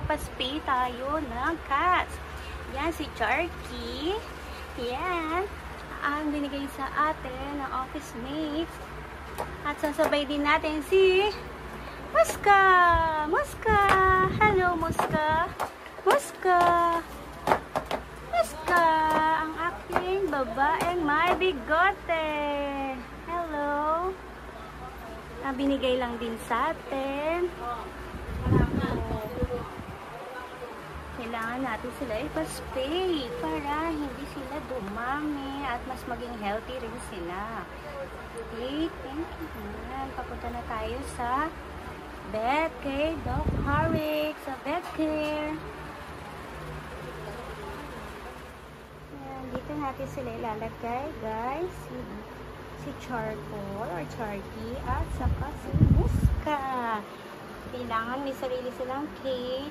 magpapaspay tayo ng cats. Yan, si Charky. Yan. Ang binigay sa atin ng office mates. At sasabay din natin si Muska. Muska. Hello, Muska. Muska. Muska. Ang aking babaeng may bigote. Hello. Binigay lang din sa atin. Kailangan natin sila ipaspay para hindi sila dumami at mas maging healthy rin sila. Okay, thank you. Ayan, papunta na tayo sa vet kay Doc Harrick sa vet care. Ayan, dito natin sila ilalagay, guys. Si Charcoal or Charky at saka si Muska. Kailangan may sarili silang cage